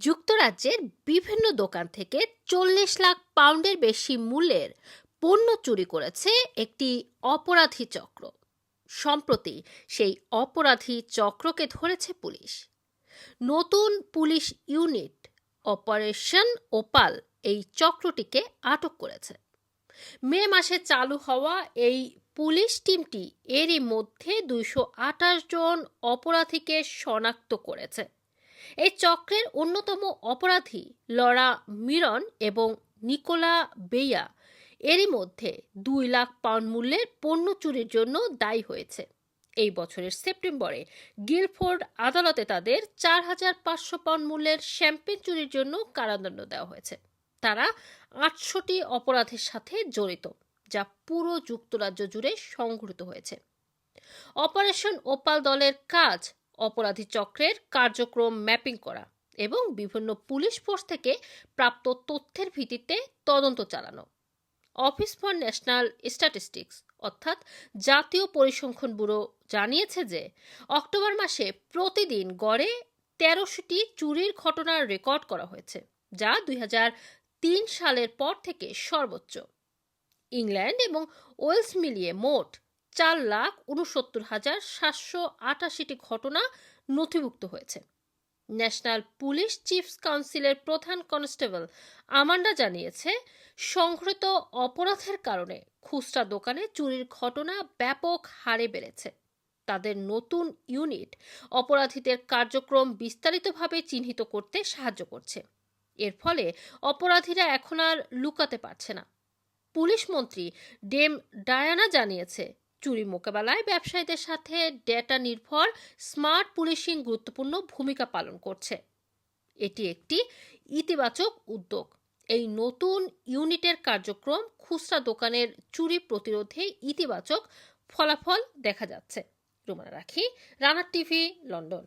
যুক্তরাজ্যের বিভিন্ন দোকান থেকে 40 লাখ পাউন্ডের বেশি মূল্যের পণ্য চুরি করেছে একটি অপরাধী চক্র। সম্প্রতি সেই অপরাধী চক্রকে ধরেছে পুলিশ। নতুন পুলিশ ইউনিট অপারেশন ওপাল এই চক্রটিকে আটক করেছে। মে মাসে চালু হওয়া এই পুলিশ টিমটি এরই মধ্যে 228 জন অপরাধীকে শনাক্ত করেছে। এই চক্রের অন্যতম অপরাধী লরা মিরন এবং নিকোলা বেইয়া এরই মধ্যে 2 লাখ পাউন্ড মূল্যের পণ্য চুরির জন্য দায়ী হয়েছে। এই বছরের সেপ্টেম্বরে গিলফোর্ড আদালতে তাদের 4,500 পাউন্ড মূল্যের শ্যাম্পেন চুরির জন্য কারাদণ্ড দেওয়া হয়েছে। তারা 800টি অপরাধের সাথে জড়িত, যা পুরো যুক্তরাজ্য জুড়ে সংঘটিত হয়েছে। অপারেশন ওপাল দলের কাজ অপরাধী চক্রের কার্যক্রম ম্যাপিং করা এবং বিভিন্ন পুলিশ ফোর্স থেকে প্রাপ্ত তথ্যের ভিত্তিতে তদন্ত চালানো। অফিস ফর ন্যাশনাল স্ট্যাটিস্টিক্স অর্থাৎ জাতীয় পরিসংখ্যান ব্যুরো জানিয়েছে যে অক্টোবর মাসে প্রতিদিন গড়ে 1300টি চুরির ঘটনার রেকর্ড করা হয়েছে, যা 2003 সালের পর থেকে সর্বোচ্চ। ইংল্যান্ড এবং ওয়েলস মিলিয়ে মোট 4,69,788টি ঘটনা নথিভুক্ত হয়েছে। ন্যাশনাল পুলিশ চিফস কাউন্সিলের প্রধান কনস্টেবল আমান্ডা জানিয়েছে, সংঘটিত অপরাধের কারণে খুচরা দোকানে চুরির ঘটনা ব্যাপক হারে বেড়েছে। তাদের নতুন ইউনিট অপরাধীদের কার্যক্রম বিস্তারিতভাবে চিহ্নিত করতে সাহায্য করছে। এর ফলে অপরাধীরা এখন আর লুকাতে পারছে না। পুলিশ মন্ত্রী ডেম ডায়ানা জানিয়েছে, চুরি মোকাবেলায় ব্যবসায়ীদের সাথে ডেটা নির্ভর স্মার্ট পুলিশিং গুরুত্বপূর্ণ ভূমিকা পালন করছে। এটি একটি ইতিবাচক উদ্যোগ। এই নতুন ইউনিটের কার্যক্রম খুচরা দোকানের চুরি প্রতিরোধে ইতিবাচক ফলাফল দেখা যাচ্ছে। রুমানা রাখি, রানার টিভি, লন্ডন।